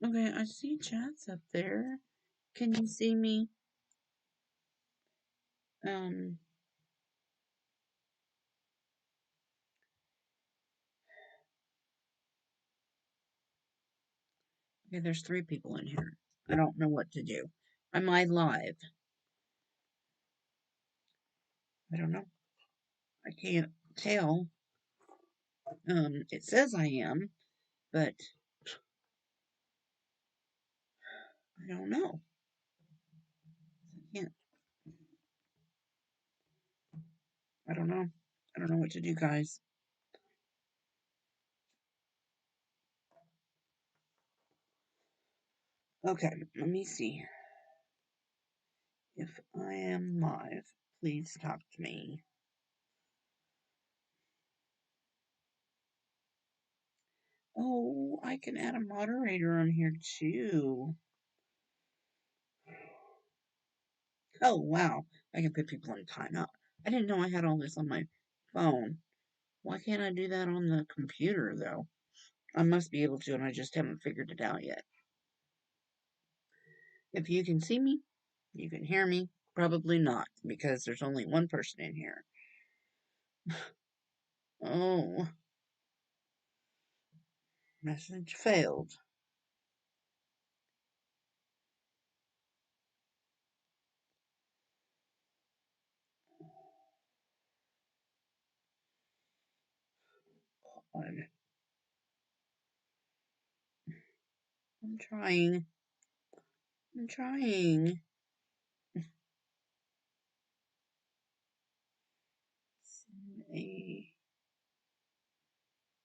Okay, I see chats up there. Can you see me? Um, okay, there's 3 people in here. I don't know what to do. Am I live? I don't know. I can't tell. It says I am, but I don't know. I can't. I don't know. I don't know what to do, guys. Okay, let me see. If I am live, please talk to me. Oh, I can add a moderator on here too. Oh, wow. I can put people in timeout. I didn't know I had all this on my phone. Why can't I do that on the computer, though? I must be able to, and I just haven't figured it out yet. If you can see me, you can hear me. Probably not, because there's only one person in here. Oh, message failed. I'm trying. I'm trying.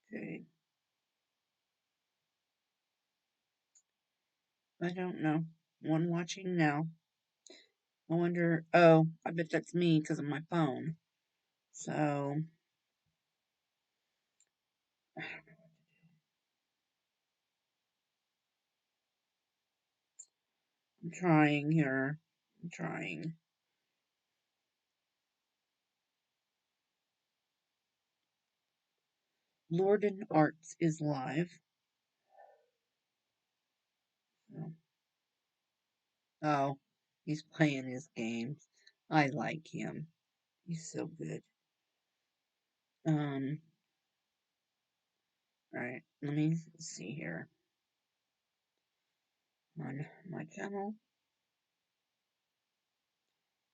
Okay. I don't know. One watching now. I wonder. Oh, I bet that's me because of my phone. So, I'm trying here. I'm trying. Lorden Arts is live. Oh, he's playing his games. I like him. He's so good. Um, alright, let me see here. On my channel,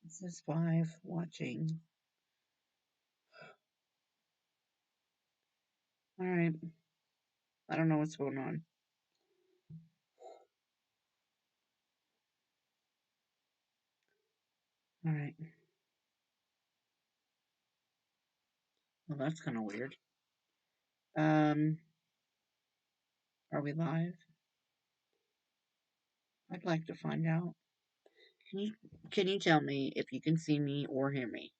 it says 5 watching. Alright, I don't know what's going on. Alright. Well, that's kind of weird. Um, are we live? I'd like to find out. Can you tell me if you can see me or hear me?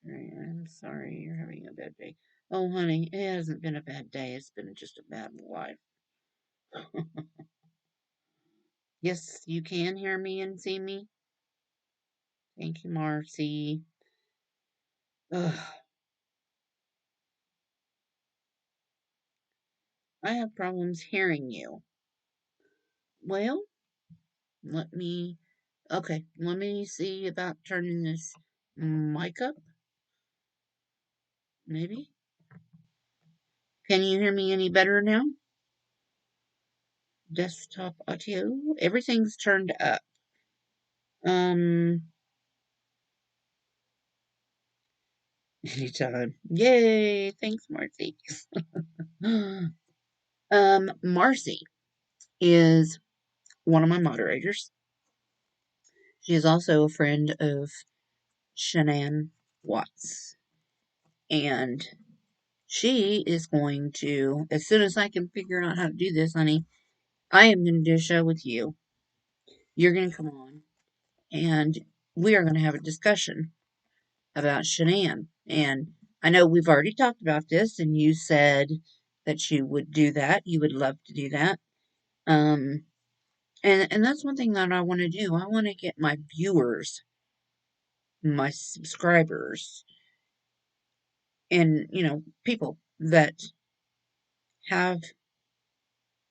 I'm sorry you're having a bad day. Oh, honey, it hasn't been a bad day. It's been just a bad life. Yes, you can hear me and see me. Thank you, Marcy. Ugh. I have problems hearing you. Well, let me. Okay, let me see about turning this mic up. Maybe. Can you hear me any better now? Desktop audio. Everything's turned up. Um, anytime. Yay! Thanks, Marcy. Marcy is one of my moderators. She is also a friend of Shanann Watts. And she is going to, as soon as I can figure out how to do this, honey, I am going to do a show with you. You're going to come on, and we are going to have a discussion about Shanann. And I know we've already talked about this, and you said that you would do that. You would love to do that. Um, and that's one thing that I want to do. I want to get my viewers, my subscribers, and people that have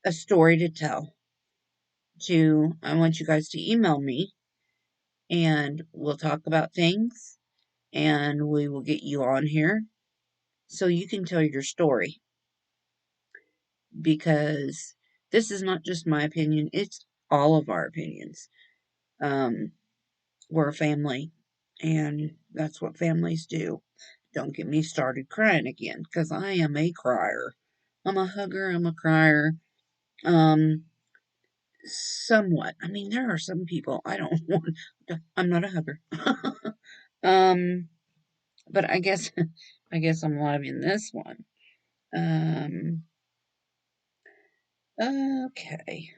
a story to tell, I want you guys to email me and we'll talk about things and we will get you on here so you can tell your story, because this is not just my opinion, it's all of our opinions. Um, we're a family, and that's what families do. Don't get me started crying again, because I am a crier. I'm a hugger, I'm a crier. Um, Somewhat. I mean, there are some people I don't want. I'm not a hugger. um, but I guess I'm loving this one. Um, okay.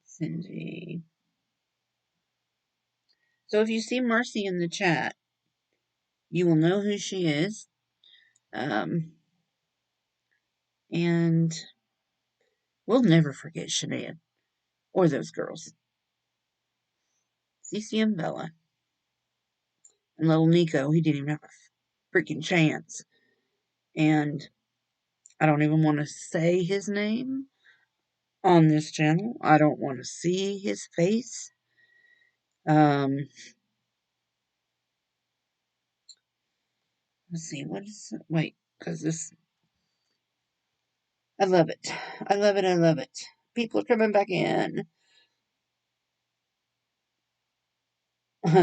Cindy. So if you see Marcy in the chat, you will know who she is. Um, and we'll never forget Shanann or those girls, Cece and Bella, and little Nico. He didn't even have a freaking chance. And I don't even want to say his name on this channel. I don't want to see his face. Um, let's see, what is it? Wait, because this, I love it. I love it. I love it. People are coming back in.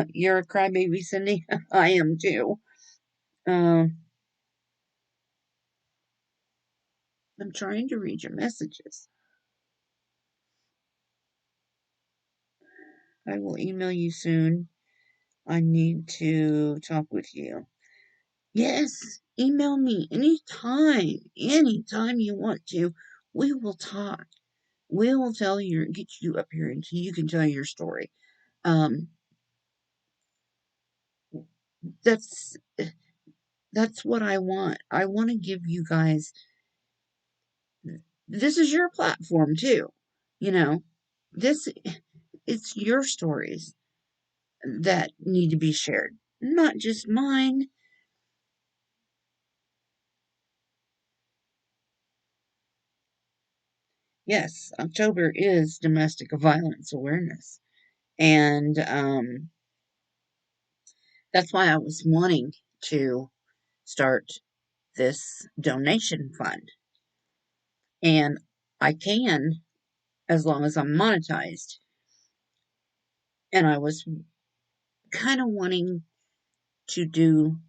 You're a crybaby, Cindy. I am too. Um, I'm trying to read your messages. I will email you soon. I need to talk with you. Yes, email me anytime. Anytime you want to. We will talk. We will get you up here and you can tell your story. Um, that's that's what I want. I want to give you guys, this is your platform too. You know, this it's your stories that need to be shared, not just mine. Yes, October is Domestic Violence Awareness, and that's why I was wanting to start this donation fund, and I can as long as I'm monetized. And I was kind of wanting to do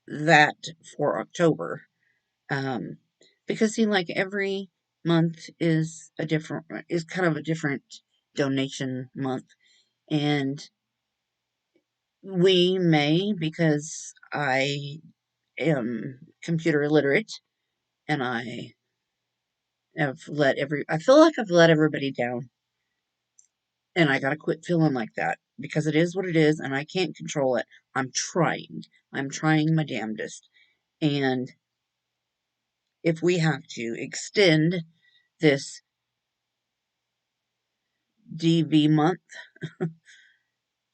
that for October, um, because see, like every month is kind of a different donation month, and we may, because I am computer illiterate and I feel like I've let everybody down, and I gotta quit feeling like that because it is what it is and I can't control it. I'm trying my damnedest. And if we have to extend this DV month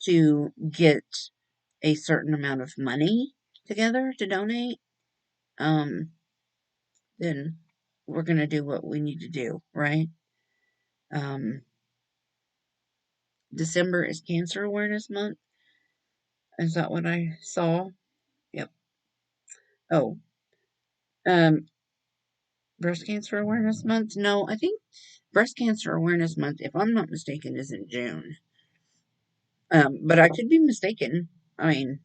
to get a certain amount of money together to donate, um, then we're gonna do what we need to do, right? Um, December is Cancer Awareness Month. Is that what I saw? Yep. Oh, um, Breast Cancer Awareness Month? No, I think Breast Cancer Awareness Month, if I'm not mistaken, is in June. But I could be mistaken. I mean,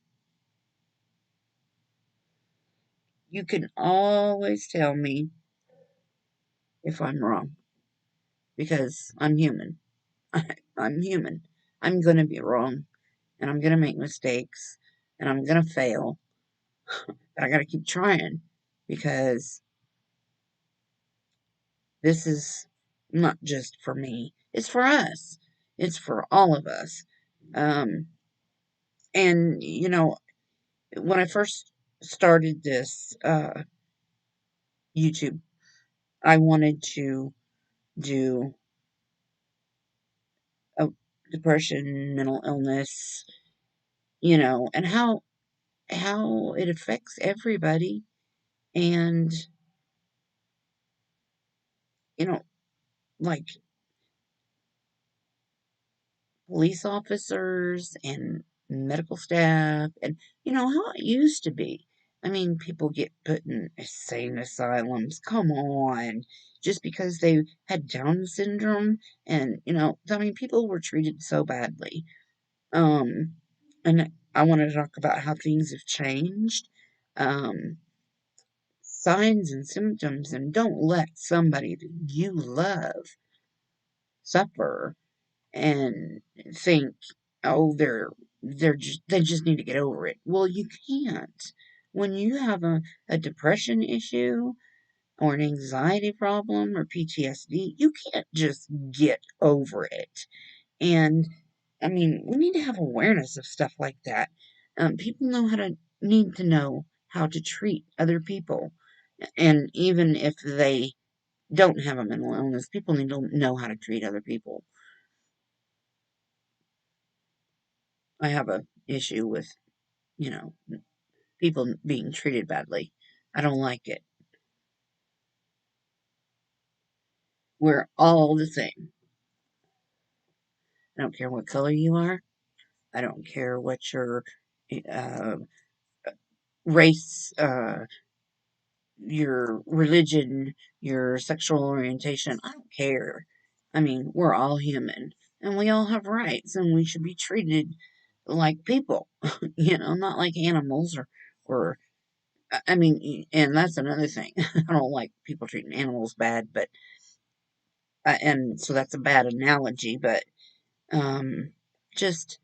you can always tell me if I'm wrong because I'm human. I'm human. I'm gonna be wrong and I'm gonna make mistakes and I'm gonna fail. But I gotta keep trying because this is not just for me. It's for us. It's for all of us. Um, and when I first started this YouTube, I wanted to do a depression, mental illness, and how how it affects everybody. And, you know, like police officers and medical staff, and how it used to be. I mean, people get put in insane asylums. Come on, just because they had Down syndrome, and I mean, people were treated so badly. Um, and I want to talk about how things have changed. Um, Signs and symptoms, and don't let somebody that you love suffer and think, oh, they just need to get over it. Well, you can't. When you have a depression issue or an anxiety problem or PTSD, you can't just get over it. And I mean, we need to have awareness of stuff like that. People need to know how to treat other people. And even if they don't have a mental illness, people need to know how to treat other people. I have a issue with, you know, people being treated badly. I don't like it. We're all the same. I don't care what color you are. I don't care what your uh, race, your religion, your sexual orientation. I don't care. I mean, we're all human and we all have rights and we should be treated like people, not like animals or I mean, and that's another thing. I don't like people treating animals bad, but and so that's a bad analogy, but um, just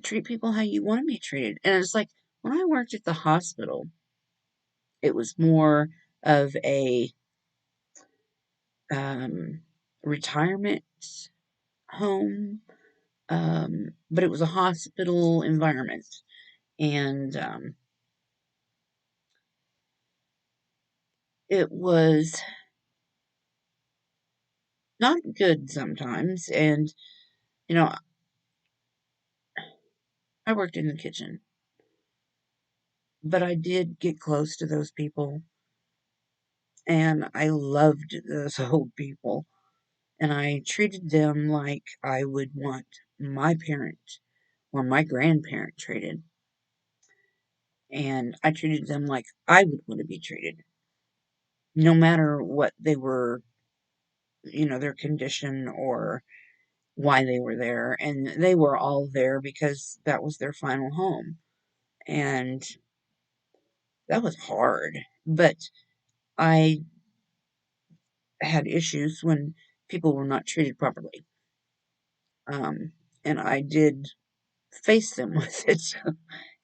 treat people how you want to be treated. And it's like when I worked at the hospital, it was more of a um, retirement home, but it was a hospital environment, and it was not good sometimes. And you know, I worked in the kitchen, but I did get close to those people, and I loved those old people, and I treated them like I would want my parent or my grandparent treated, and I treated them like I would want to be treated, no matter what they were, their condition or why they were there, and they were all there because that was their final home, and that was hard, but I had issues when people were not treated properly. Um, and I did face them with it,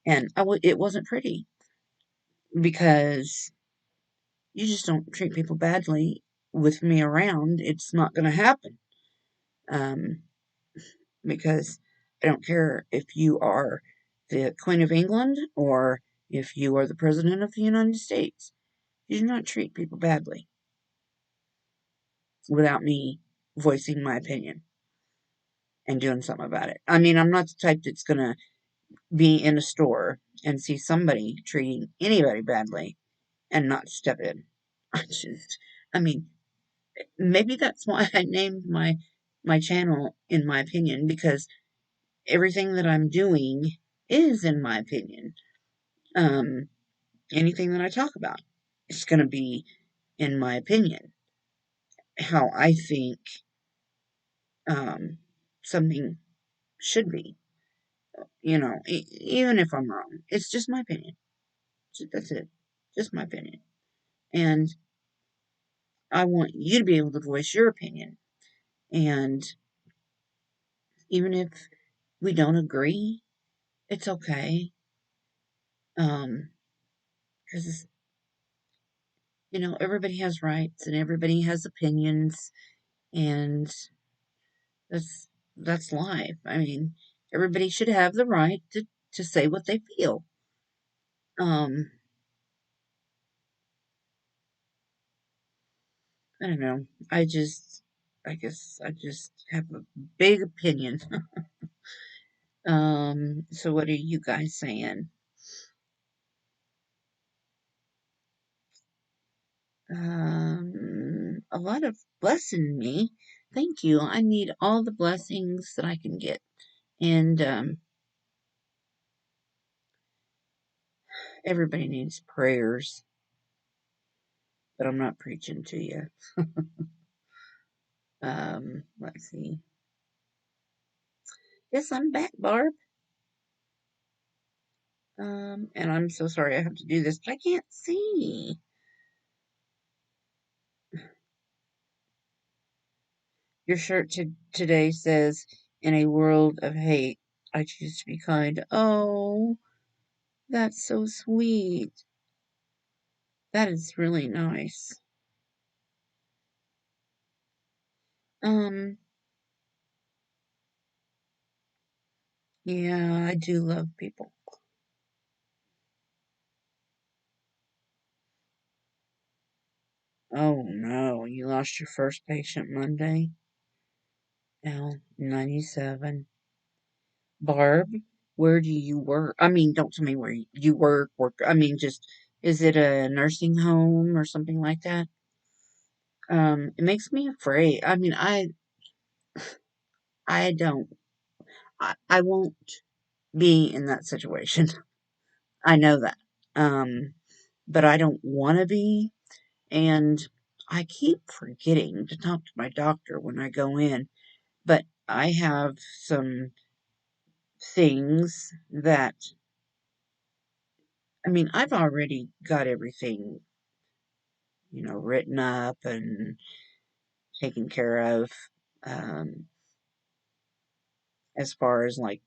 and it wasn't pretty because you just don't treat people badly with me around. It's not going to happen. Um, because I don't care if you are the Queen of England or if you are the President of the United States. You do not treat people badly without me voicing my opinion and doing something about it. I mean, I'm not the type that's going to be in a store and see somebody treating anybody badly and not step in. I mean, maybe that's why I named my channel In My Opinion, because everything that I'm doing is in my opinion. Um, Anything that I talk about is going to be in my opinion, how I think um, something should be. Even if I'm wrong, it's just my opinion. That's it. Just my opinion. And I want you to be able to voice your opinion. And even if we don't agree, it's okay. Because, everybody has rights and everybody has opinions, and that's, that's life. I mean, everybody should have the right to say what they feel. Um, I don't know. I guess I just have a big opinion So what are you guys saying? A lot of blessing me. Thank you. I need all the blessings that I can get. And, everybody needs prayers, but I'm not preaching to you. Let's see. Yes, I'm back, Barb. And I'm so sorry I have to do this, but I can't see. Your shirt today says, "In a world of hate, I choose to be kind." Oh, that's so sweet. That is really nice. Um, yeah, I do love people. Oh no, you lost your first patient Monday? L 97. Barb, where do you work? I mean, don't tell me where you work. I mean, just, is it a nursing home or something like that? It makes me afraid. I mean, I don't, I won't be in that situation. I know that. Um, but I don't want to be. And I keep forgetting to talk to my doctor when I go in. But I have some things that, I mean, I've already got everything, written up and taken care of, um, as far as like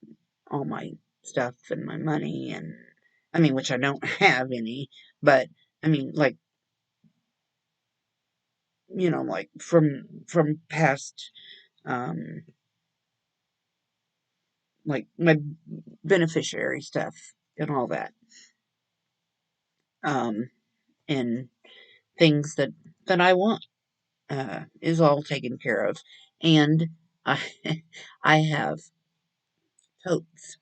all my stuff and my money and, I mean, which I don't have any, but I mean, like, like from past, um, like my beneficiary stuff and all that, um, and things that I want, is all taken care of, and I I have totes.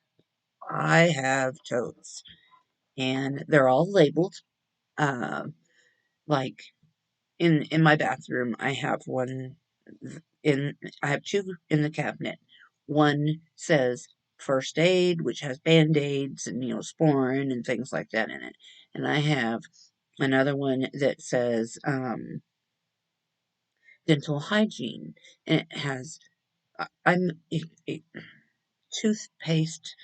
I have totes, and they're all labeled. Uh, like in my bathroom, I have one in. I have two in the cabinet. One says first aid, which has band aids and Sporin and things like that in it, and I have another one that says dental hygiene, and it has I'm it, toothpaste.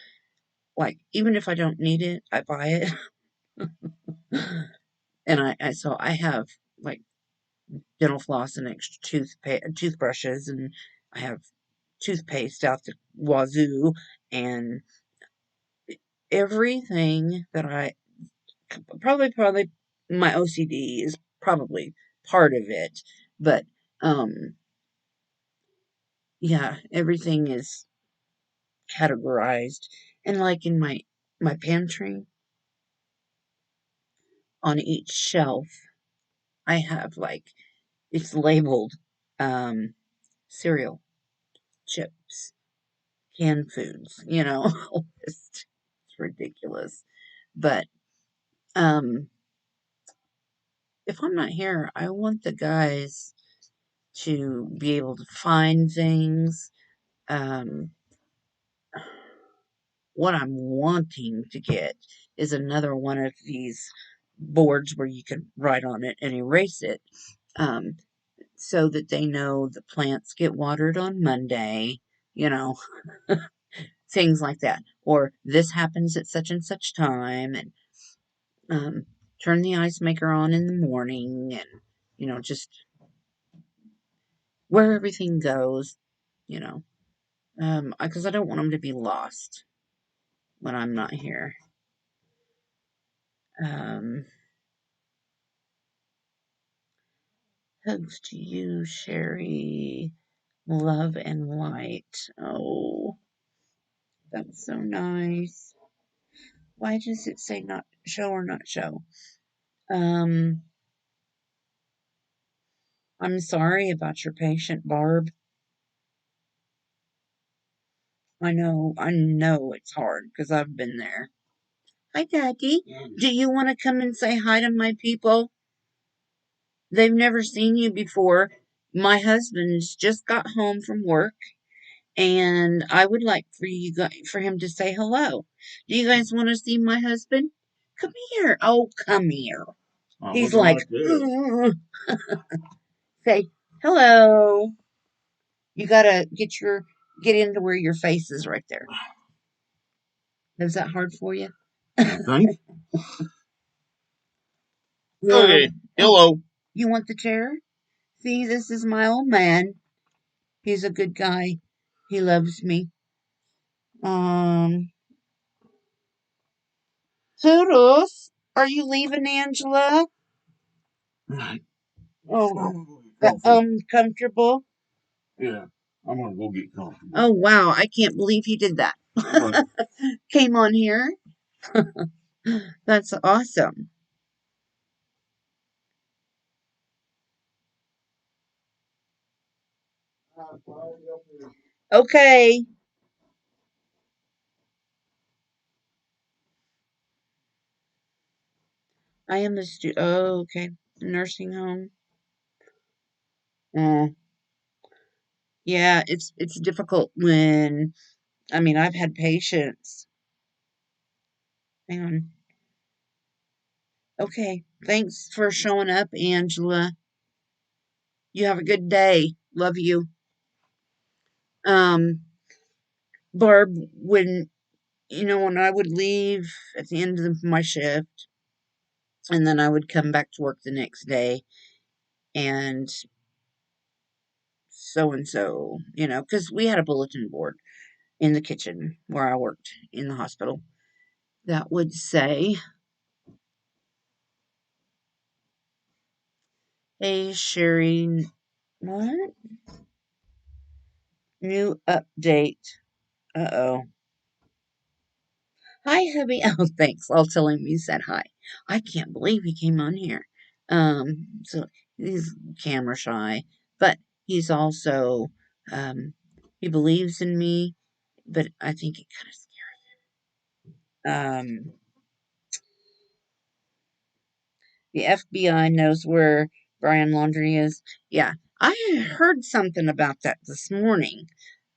Like, even if I don't need it, I buy it. And so I have like dental floss and extra toothbrushes, and I have toothpaste out the wazoo, and everything that I probably my OCD is probably part of it, but um yeah, everything is categorized, and like in my pantry, on each shelf I have like, it's labeled, um cereal, chips, canned foods, it's ridiculous. But um if I'm not here, I want the guys to be able to find things. Um what I'm wanting to get is another one of these boards where you can write on it and erase it. Um so that they know the plants get watered on Monday, you know, things like that. Or this happens at such and such time, and um, turn the ice maker on in the morning, and, just where everything goes, you know, because I don't want them to be lost when I'm not here. Um, Hugs to you, Sherry. Love and light. Oh, that's so nice. Why does it say not show or not show? Um, I'm sorry about your patient, Barb. I know it's hard because I've been there. Hi, Daddy. Do you want to come and say hi to my people? They've never seen you before. My husband's just got home from work, and I would like for him to say hello. Do you guys want to see my husband? Come here. Oh, come here. He's like, say hello. You gotta get into where your face is right there. Is that hard for you? Think? Yeah. Okay. Hello. You want the chair? See, this is my old man. He's a good guy. He loves me. Um, Toodles, are you leaving, Angela? Right. Oh, Coffee. comfortable. Yeah. I'm gonna go get coffee. Oh wow, I can't believe he did that. Right. Came on here. That's awesome. Okay, I am the Oh, okay. Nursing home. Oh, yeah, it's difficult when I've had patients. Hang on. Okay, thanks for showing up, Angela. You have a good day. Love you. Um, Barb, when I would leave at the end of my shift, and then I would come back to work the next day, and so, because we had a bulletin board in the kitchen where I worked in the hospital that would say, "Hey, Sherry, what? New update. Uh-oh. Hi, hubby." Oh, thanks. I'll tell him you said hi. I can't believe he came on here. So he's camera shy, but he's also, um, he believes in me, but I think it kind of scares him. The FBI knows where Brian Laundrie is. Yeah, I heard something about that this morning.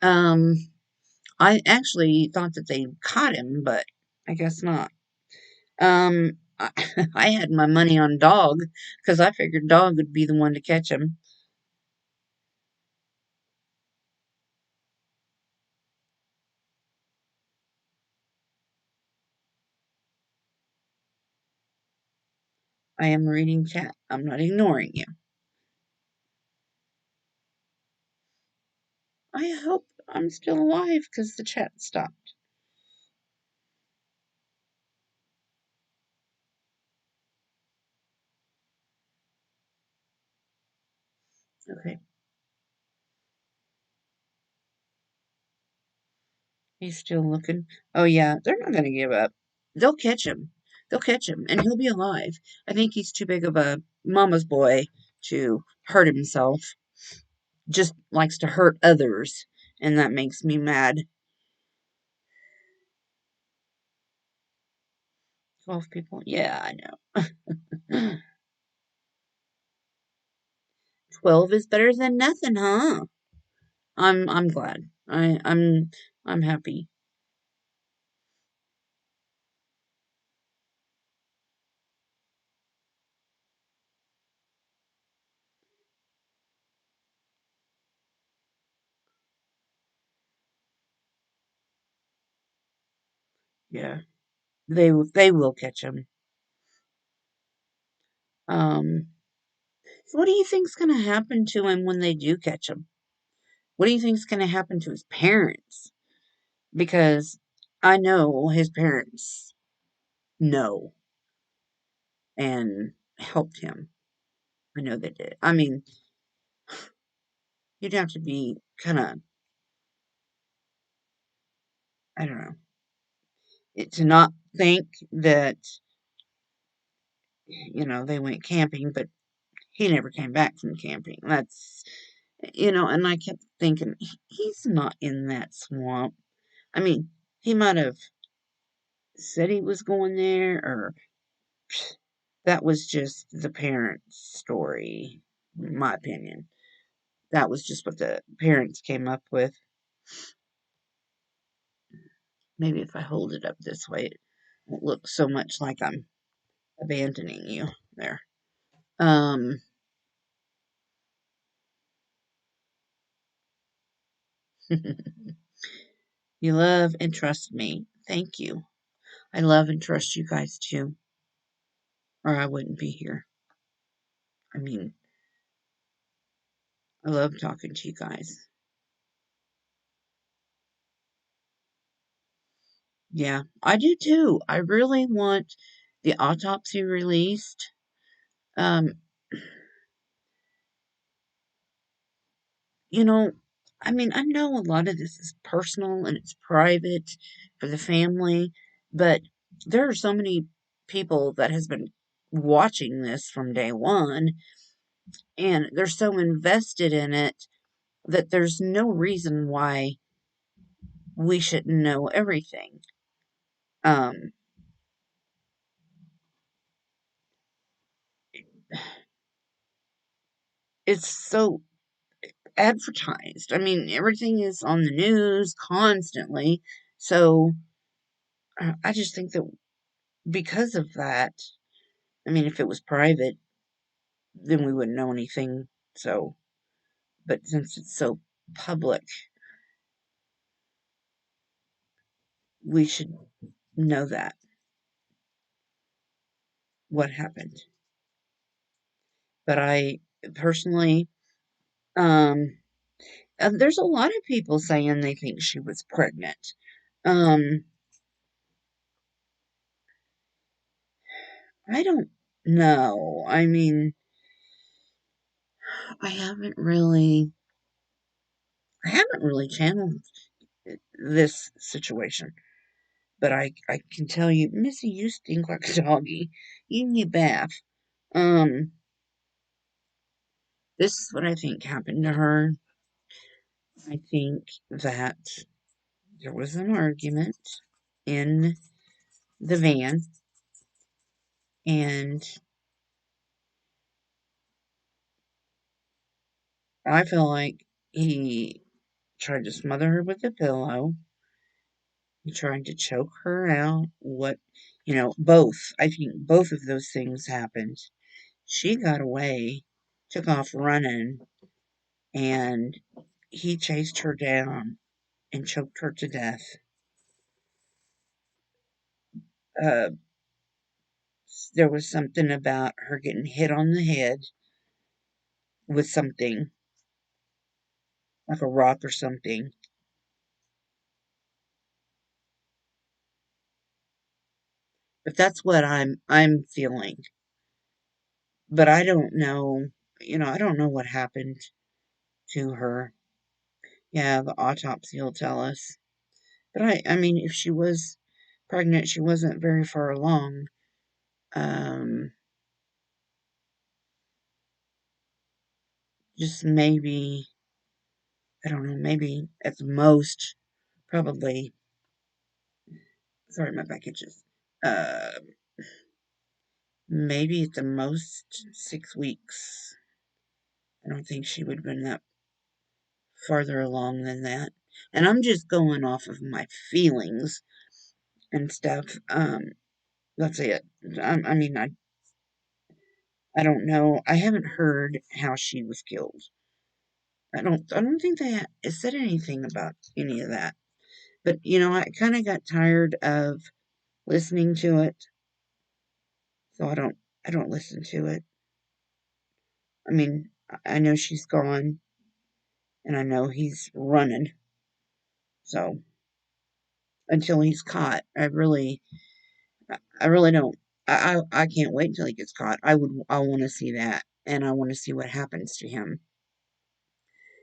Um, I actually thought that they caught him, but I guess not. I, I had my money on Dog because I figured Dog would be the one to catch him. I am reading chat. I'm not ignoring you. I hope I'm still alive because the chat stopped. Okay, he's still looking. Oh, yeah, they're not going to give up. They'll catch him. They'll catch him, and he'll be alive. I think he's too big of a mama's boy to hurt himself. Just likes to hurt others, and that makes me mad. 12 people. Yeah, I know. 12 is better than nothing, huh? I'm glad. I'm happy. Yeah. They will catch him. Um so what do you think's going to happen to him when they do catch him? What do you think's going to happen to his parents? Because I know his parents know and helped him. I know they did. You'd have to be kind of, I don't know, to not think that, they went camping, but he never came back from camping. And I kept thinking, he's not in that swamp. I mean, he might have said he was going there, or that was just the parents' story, in my opinion. That was just what the parents came up with. Maybe if I hold it up this way, it won't look so much like I'm abandoning you. There. Um, you love and trust me. Thank you. I love and trust you guys too, or I wouldn't be here. I mean, I love talking to you guys. Yeah, I do too. I really want the autopsy released. Um, you know, I mean, I know a lot of this is personal and it's private for the family, but there are so many people that has been watching this from day one, and they're so invested in it that there's no reason why we shouldn't know everything. Um, it's so advertised. I mean, everything is on the news constantly. So I just think that because of that, I mean, if it was private, then we wouldn't know anything. So, but since it's so public, we should know that what happened. But I personally, um, there's a lot of people saying they think she was pregnant. Um, I don't know. I mean, I haven't really, I haven't really channeled this situation. But I can tell you, Missy, you stink like a doggy. You need a bath. Um, this is what I think happened to her. I think that there was an argument in the van, and I feel like he tried to smother her with a pillow. He tried to choke her out. Both. I think both of those things happened. She got away, took off running, and he chased her down and choked her to death. Uh, there was something about her getting hit on the head with something, like a rock or something. But that's what I'm feeling. But I don't know, I don't know what happened to her. Yeah, the autopsy will tell us. But I mean, if she was pregnant, she wasn't very far along. Um, just maybe, I don't know, maybe at the most, probably, sorry, my back itches. Uh, maybe at the most 6 weeks. I don't think she would have been that farther along than that. And I'm just going off of my feelings and stuff. That's it. I mean, I don't know. I haven't heard how she was killed. I don't think they said anything about any of that. But I kind of got tired of listening to it, so I don't listen to it. I mean, I know she's gone, and I know he's running. So until he's caught, I really don't. I can't wait until he gets caught. I want to see that, and I want to see what happens to him.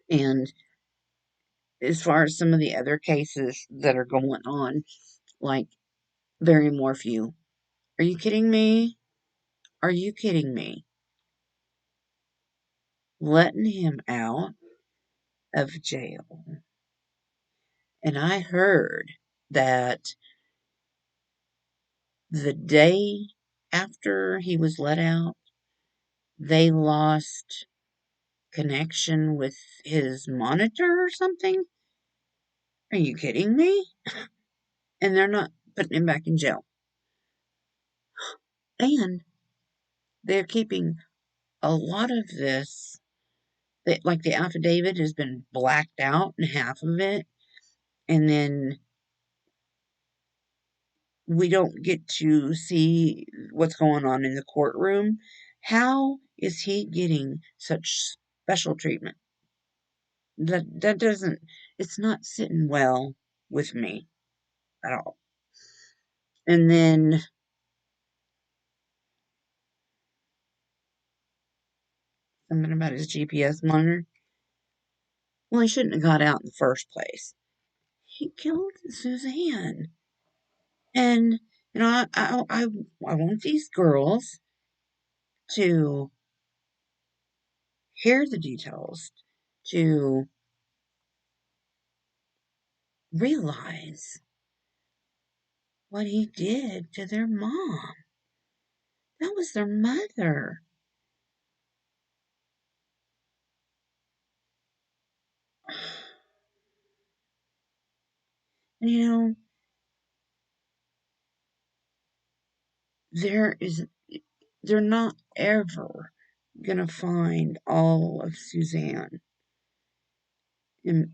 And as far as some of the other cases that are going on, like Barry Morphew, are you kidding me? Are you kidding me? Letting him out of jail. And I heard that the day after he was let out, they lost connection with his monitor or something? Are you kidding me? And they're not putting him back in jail. And they're keeping a lot of this, like the affidavit has been blacked out in half of it, and then we don't get to see what's going on in the courtroom. How is he getting such special treatment? That doesn't, it's not sitting well with me at all. And then something about his GPS monitor. Well, he shouldn't have got out in the first place. He killed Suzanne. And, I want these girls to hear the details, to realize what he did to their mom. That was their mother. And, there is, they're not ever gonna find all of Suzanne. In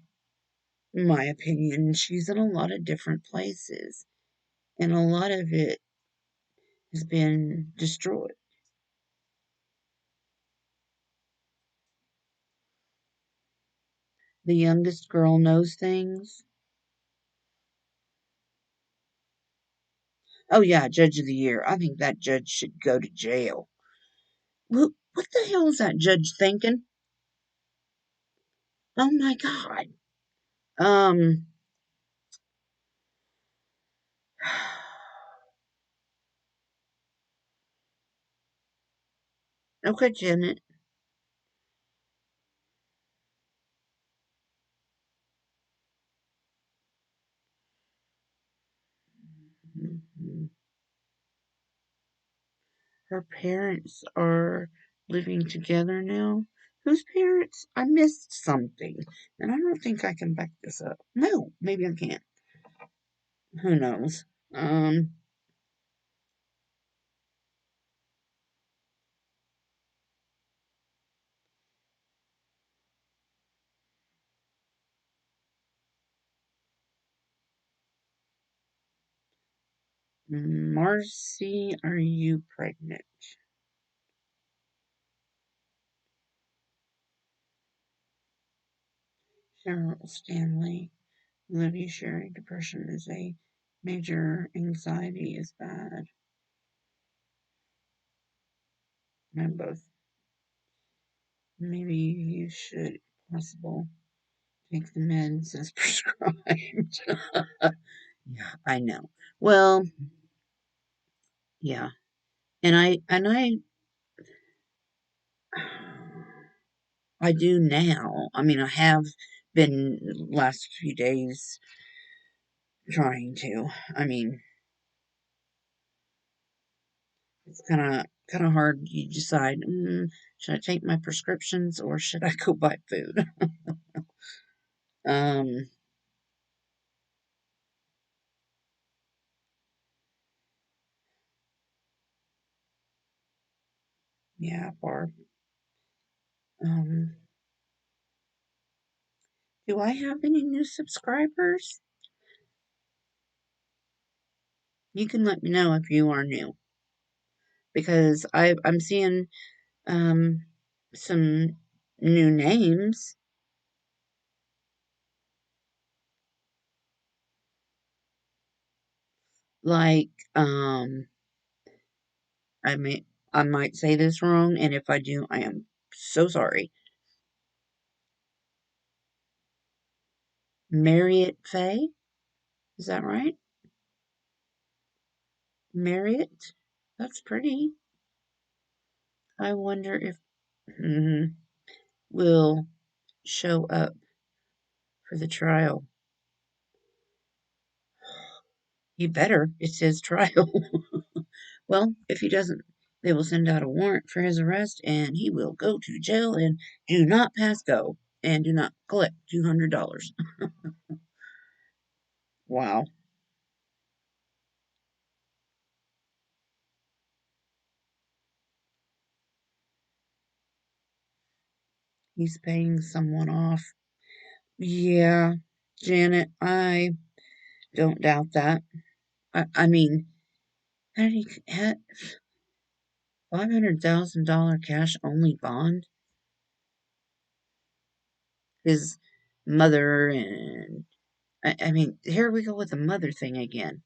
my opinion, she's in a lot of different places, and a lot of it has been destroyed. The youngest girl knows things. Oh yeah, Judge of the Year. I think that judge should go to jail. What the hell is that judge thinking? Oh my god. Um. Okay, Janet. Mhm. Her parents are living together now. Whose parents? I missed something, and I don't think I can back this up. No, maybe I can't. Who knows? Um. Marcy, are you pregnant? Cheryl Stanley. Love you, Sherry. Depression is a major. Anxiety is bad. And both. Maybe you should, if possible, take the meds as prescribed. Yeah, I know. Well, yeah, I do now. I mean, I have been last few days trying to. I mean, it's kind of hard. You decide, should I take my prescriptions or should I go buy food? um, yeah, Barb. Um, do I have any new subscribers? You can let me know if you are new because I'm seeing um some new names like I may I might say this wrong, and if I do, I am so sorry. Marriott Faye, is that right? Marriott, that's pretty. I wonder if will show up for the trial. He better. It's his trial. Well, if he doesn't, they will send out a warrant for his arrest and he will go to jail and do not pass go and do not collect $200. Wow. He's paying someone off. Yeah, Janet, I don't doubt that. I mean, how did he had $500,000 cash only bond? His mother and I mean, here we go with the mother thing again.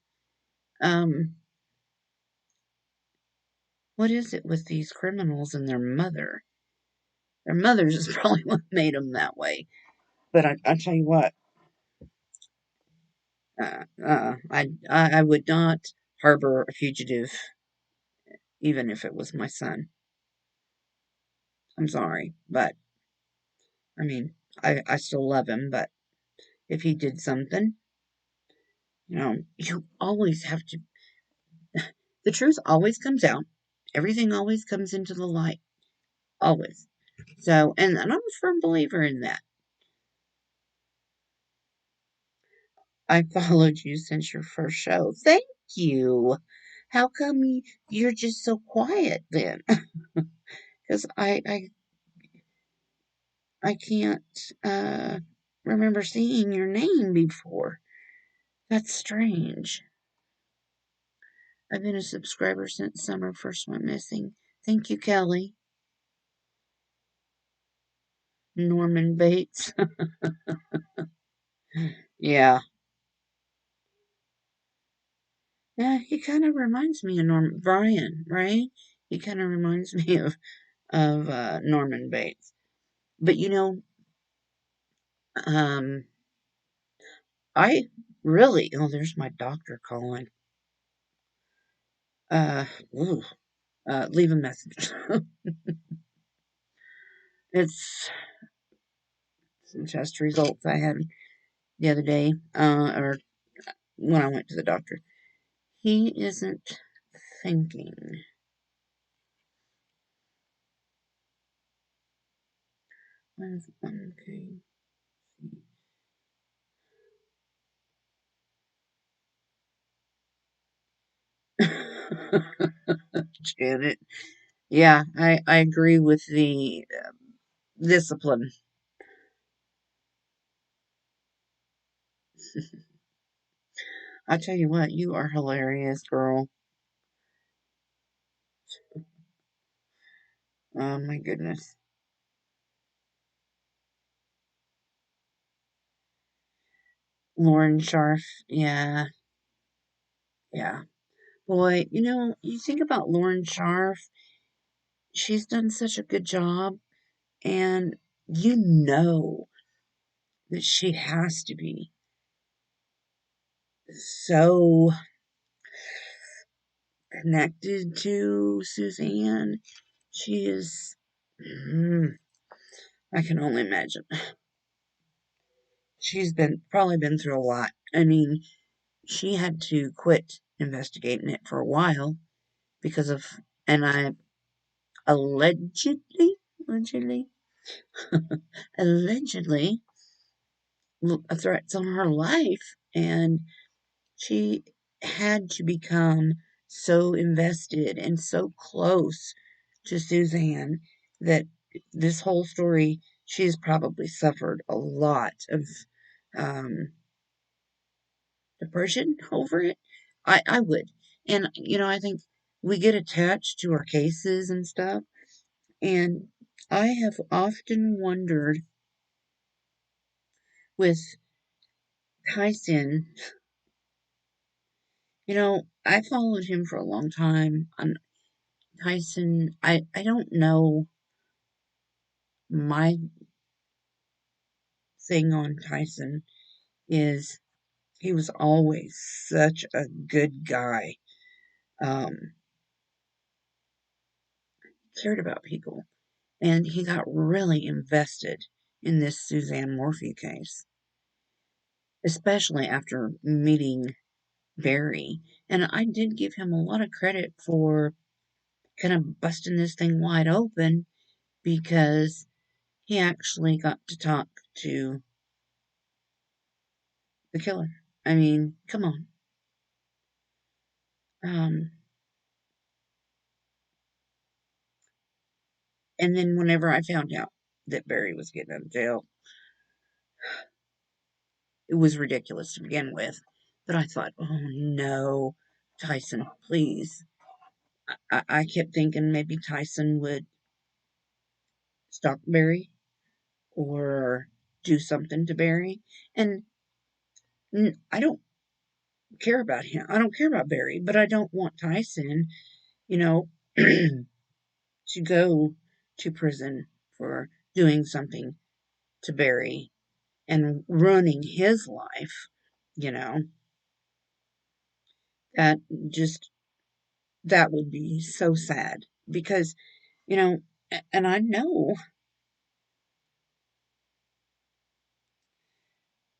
Um, what is it with these criminals and their mother? Their mothers is probably what made them that way. But I tell you what, I would not harbor a fugitive, even if it was my son. I'm sorry, but I mean, I still love him. But if he did something, you always have to. The truth always comes out. Everything always comes into the light. Always. So, and I'm a firm believer in that. I followed you since your first show. Thank you. How come you're just so quiet then? Because I can't remember seeing your name before. That's strange. I've been a subscriber since summer first went missing. Thank you, Kelly. Norman Bates. Yeah. Yeah, he kind of reminds me of Norman Brian, right? He kind of reminds me of Norman Bates. But um, I really, oh, there's my doctor calling. Uh, ooh, leave a message. It's some test results I had the other day, or when I went to the doctor. He isn't thinking. Okay. Janet. Yeah, I agree with the discipline. I tell you what, you are hilarious, girl. Oh my goodness. Lauren Sharf. Yeah, yeah. Boy, you think about Lauren Sharf, she's done such a good job, and you know that she has to be so connected to Suzanne. She is, mm, I can only imagine. She's probably been through a lot. I mean, she had to quit investigating it for a while because of, and I allegedly, allegedly, threats on her life, and she had to become so invested and so close to Suzanne that this whole story, she's probably suffered a lot of um, depression over it. I would. And, I think we get attached to our cases and stuff. And I have often wondered with Tyson, I followed him for a long time. Tyson, I don't know my thing on Tyson is he was always such a good guy. Um, cared about people. And he got really invested in this Suzanne Morphy case, especially after meeting. Barry. And I did give him a lot of credit for kind of busting this thing wide open because he actually got to talk to the killer. I mean, come on. Um, and then whenever I found out that Barry was getting out of jail, it was ridiculous to begin with. But I thought, oh no, Tyson, please. I kept thinking maybe Tyson would stalk Barry or do something to Barry. And I don't care about him. I don't care about Barry, but I don't want Tyson, you know, to go to prison for doing something to Barry and ruining his life, you know. That just, that would be so sad because, you know, and I know,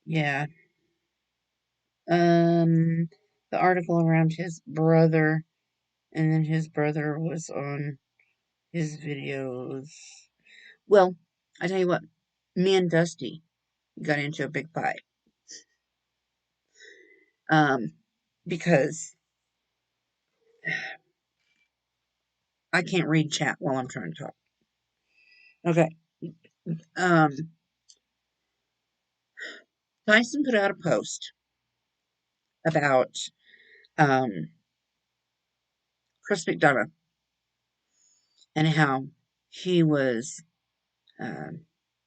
yeah, the article around his brother, and then his brother was on his videos. Well, I tell you what, me and Dusty got into a big fight. Um, because I can't read chat while I'm trying to talk. Okay. Um, Tyson put out a post about um Chris McDonough and how he was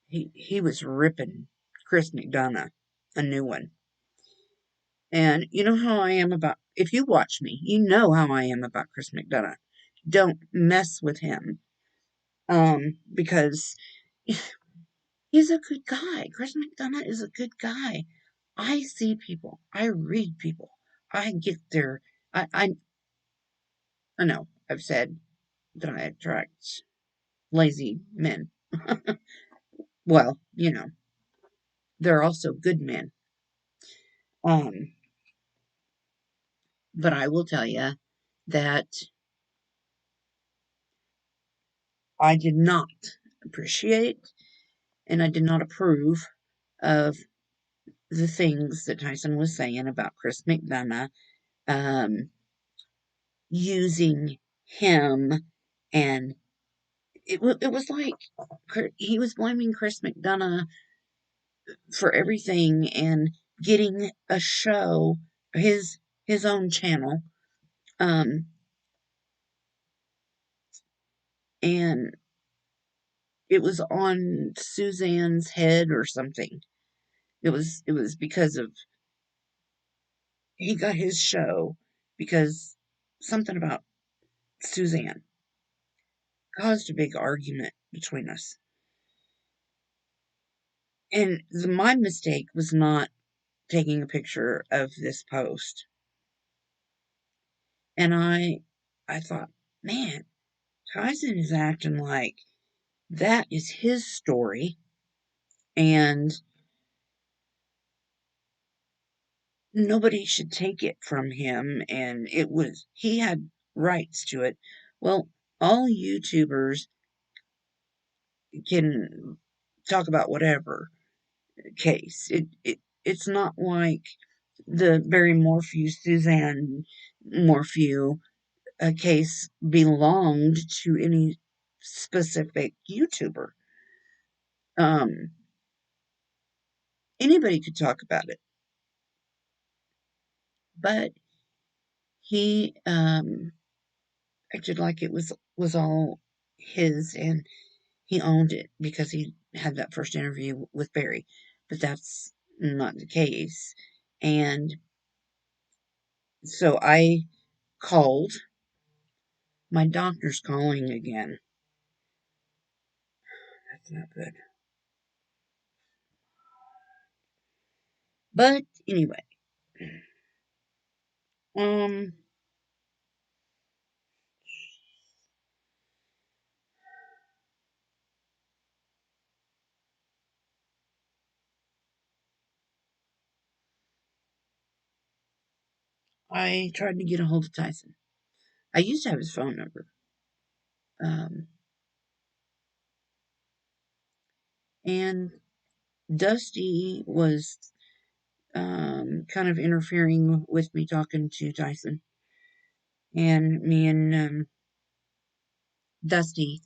he was ripping Chris McDonough a new one. And you know how I am about, if you watch me, you know how I am about Chris McDonough. Don't mess with him. Because he's a good guy. Chris McDonough is a good guy. I see people. I read people. I get their. I know. I've said that I attract lazy men. Well, you know, they're also good men. Um, but I will tell you that I did not appreciate and I did not approve of the things that Tyson was saying about Chris McDonough, um, using him, and it was like he was blaming Chris McDonough for everything and getting a show, his own channel, um, and it was on Suzanne's head or something. It was because of he got his show because something about Suzanne caused a big argument between us. And my mistake was not taking a picture of this post. And I thought, man, Tyson is acting like that is his story and nobody should take it from him, and he had rights to it. Well, all YouTubers can talk about whatever case. It's not like the Barry Morphew, Suzanne Morphew case belonged to any specific YouTuber. Um, Anybody could talk about it, but he acted like it was all his, and he owned it because he had that first interview with Barry. But that's not the case, and so I called. My doctor's calling again. That's not good. But anyway, um, I tried to get a hold of Tyson. I used to have his phone number. And Dusty was kind of interfering with me talking to Tyson. And me and Dusty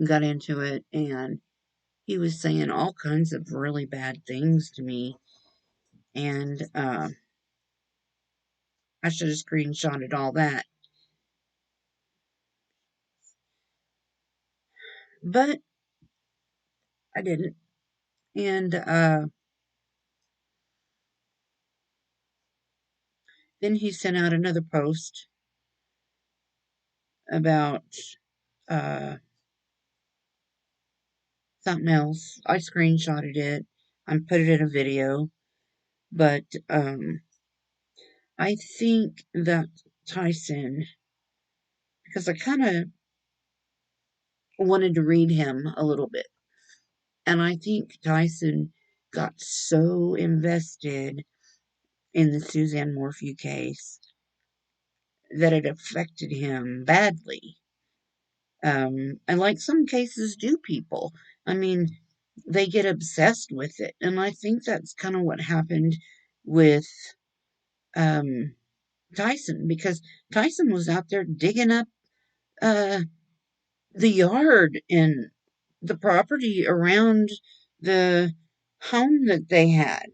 got into it, and he was saying all kinds of really bad things to me. And I should have screenshotted all that. But I didn't. And then he sent out another post about uh, something else. I screenshotted it. I put it in a video. But I think that Tyson, because I kind of wanted to read him a little bit. And I think Tyson got so invested in the Suzanne Morphew case that it affected him badly. And like some cases do people. I mean, they get obsessed with it. And I think that's kind of what happened with um, Tyson, because Tyson was out there digging up uh, the yard and the property around the home that they had.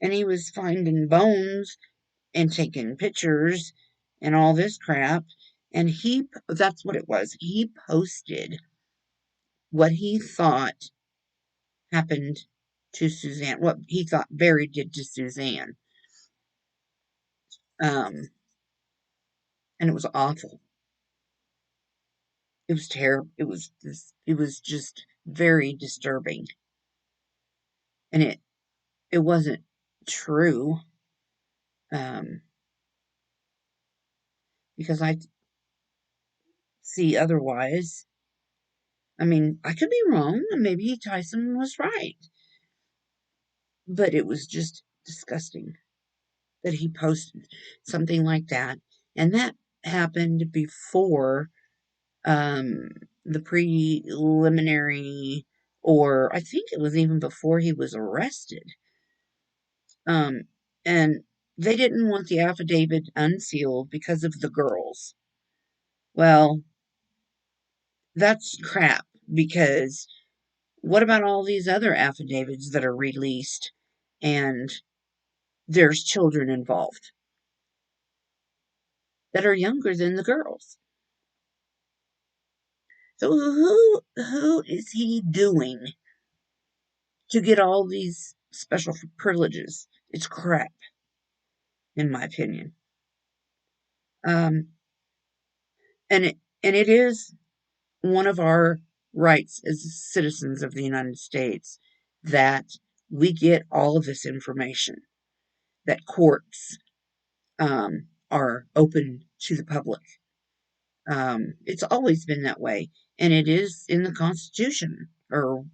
And he was finding bones and taking pictures and all this crap. And that's what it was. He posted what he thought happened to Suzanne, what he thought Barry did to Suzanne. Um, and it was awful. It was terrible. It was just very disturbing. And it wasn't true. Um, because I see otherwise. I mean, I could be wrong. Maybe Tyson was right. But it was just disgusting that he posted something like that. And that happened before um, the preliminary, or I think it was even before he was arrested. Um, and they didn't want the affidavit unsealed because of the girls. Well, that's crap, because what about all these other affidavits that are released and there's children involved that are younger than the girls? So who is he doing to get all these special privileges? It's crap, in my opinion. Um, and it is one of our rights as citizens of the United States that we get all of this information, that courts are open to the public. It's always been that way, and it is in the Constitution or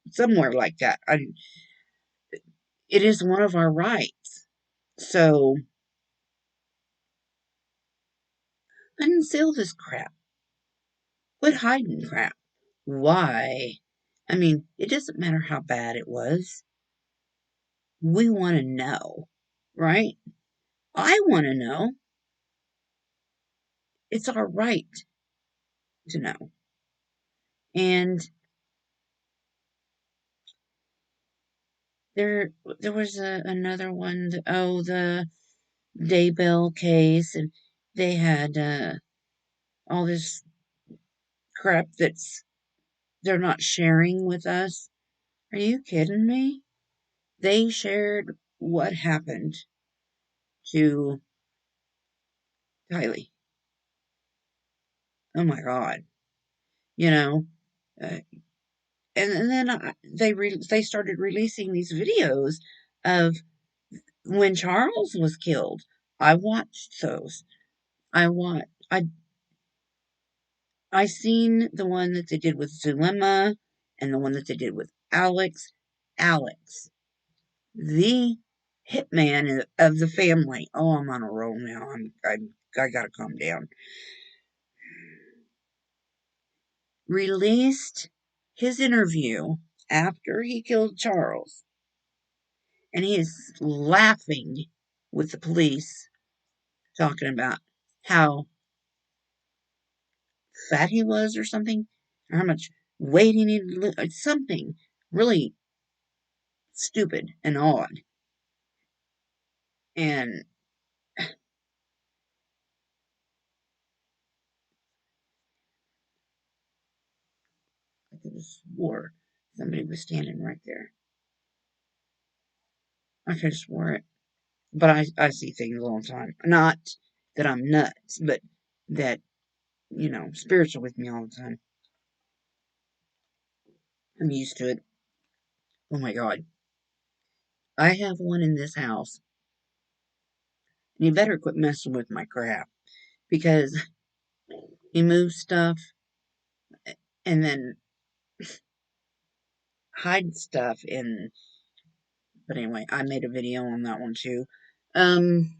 somewhere like that. It is one of our rights. So unseal this crap. Quit hiding crap. Why? I mean, it doesn't matter how bad it was. We want to know, right? I want to know. It's our right to know. And there was another one. The Daybell case, and they had all this crap they're not sharing with us. Are you kidding me? They shared what happened to Kylie. Oh my God. You know, uh, and then they started releasing these videos of when Charles was killed. I watched those. I want I seen the one that they did with Zulema and the one that they did with Alex. Alex, the hitman of the family. Oh, I'm on a roll now. I gotta calm down. Released his interview after he killed Charles, and he is laughing with the police, talking about how fat he was or something, or how much weight he needed to lose, something really stupid and odd. And I could have swore somebody was standing right there. I could have swore it. But I see things all the time. Not that I'm nuts, but that, spirits are with me all the time. I'm used to it. Oh my god. I have one in this house. And you better quit messing with my crap. Because he moves stuff and then hides stuff in. But anyway, I made a video on that one too. Um,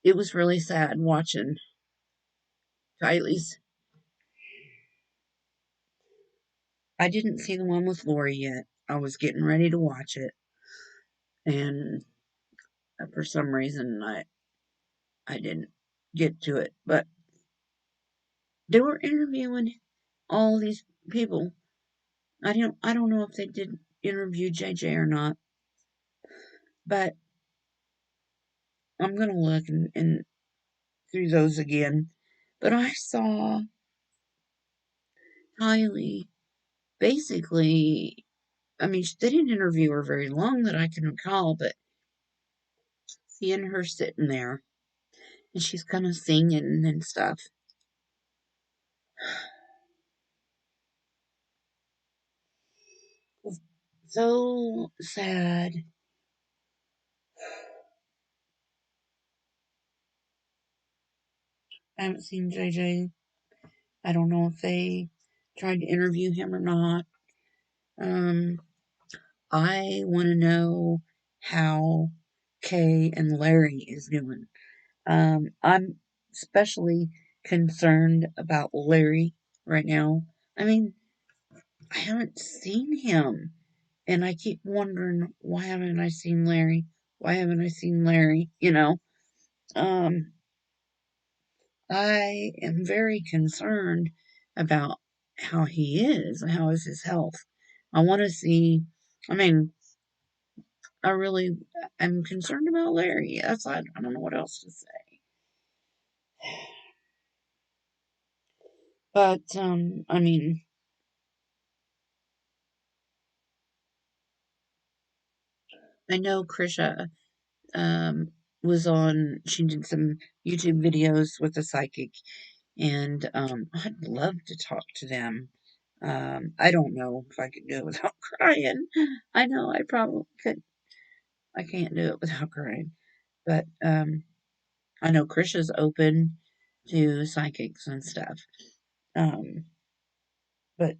it was really sad watching Kylie's. I didn't see the one with Lori yet. I was getting ready to watch it, and for some reason I didn't get to it. But they were interviewing all these people. I don't know if they did interview JJ or not, but I'm gonna look and through those again. But I saw Kylie basically. I mean, they didn't interview her very long that I can recall, but seeing her sitting there and she's kind of singing and stuff. So sad. I haven't seen JJ. I don't know if they tried to interview him or not. Um, I want to know how Kay and Larry is doing. I'm especially concerned about Larry right now. I mean, I haven't seen him, and I keep wondering why haven't I seen Larry? Why haven't I seen Larry? Um, I am very concerned about how he is, how is his health. I want to see. I mean, I really am concerned about Larry. I don't know what else to say. But I mean, I know Krisha was on. She did some YouTube videos with a psychic, and I'd love to talk to them. I don't know if I could do it without crying. I know I probably could. I can't do it without crying, but I know Krisha's open to psychics and stuff. Um, but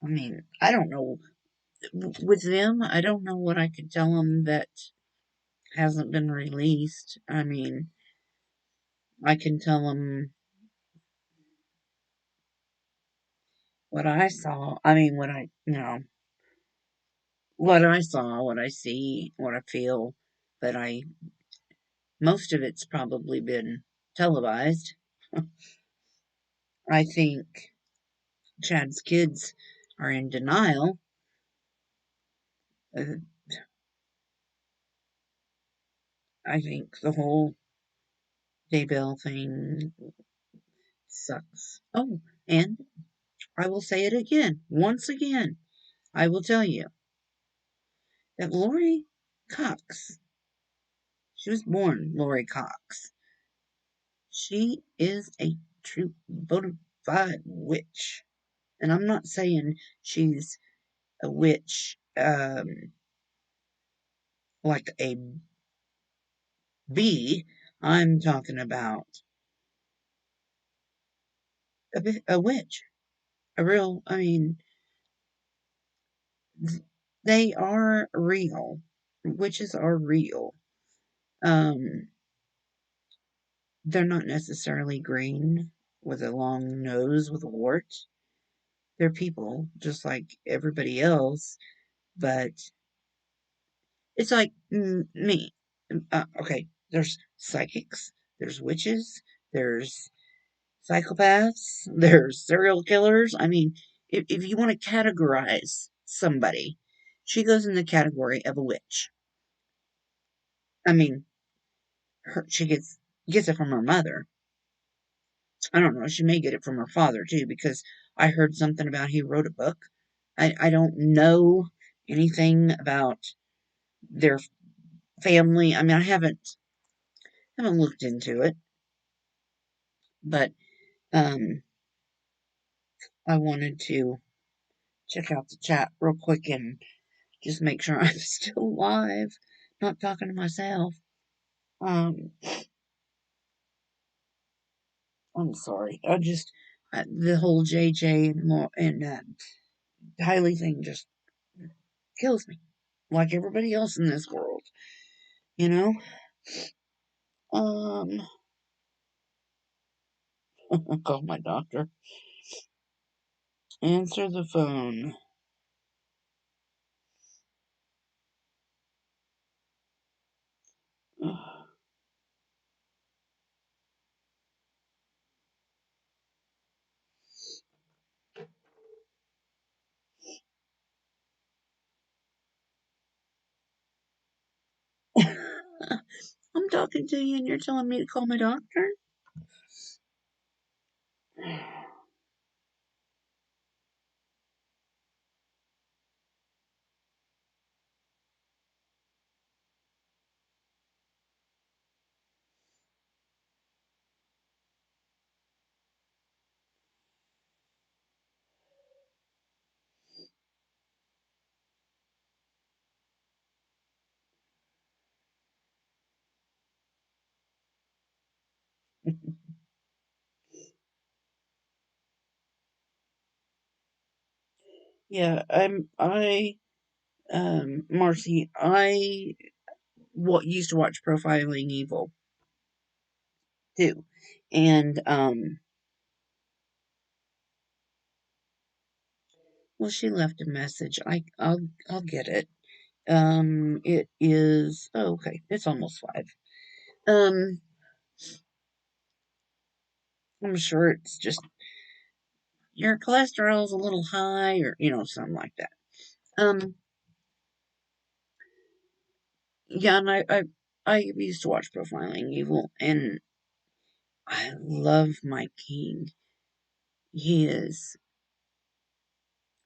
I mean, I don't know with them. I don't know what I could tell them that hasn't been released. I mean, I can tell them what I saw. I mean, what I saw, what I see, what I feel. But most of it's probably been televised. I think Chad's kids are in denial. Uh, I think the whole Daybell thing sucks. Oh, and I will say it again, once again. I will tell you that Lori Cox, she was born Lori Cox. She is a true bona fide witch. And I'm not saying she's a witch, like a bee. I'm talking about a witch. A real, I mean, they are real. Witches are real. Um, they're not necessarily green with a long nose with a wart. They're people just like everybody else, but it's like me. Okay, there's psychics, there's witches, there's psychopaths, there's serial killers. I mean, if you want to categorize somebody, she goes in the category of a witch. I mean, she gets it from her mother. I don't know. She may get it from her father too, because I heard something about he wrote a book. I don't know anything about their family. I mean, I haven't looked into it, but um, I wanted to check out the chat real quick and just make sure I'm still alive, not talking to myself. Um, I'm sorry. The whole JJ and Kylie thing just kills me, like everybody else in this world, you know. Um, call my doctor. Answer the phone. I'm talking to you and you're telling me to call my doctor? Yeah, Marcy, what used to watch Profiling Evil too, and well, she left a message. I'll get it. It is okay. It's almost 5. Um, I'm sure it's just your cholesterol's a little high, or something like that. Um, yeah, and I used to watch Profiling Evil, and I love Mike King. He is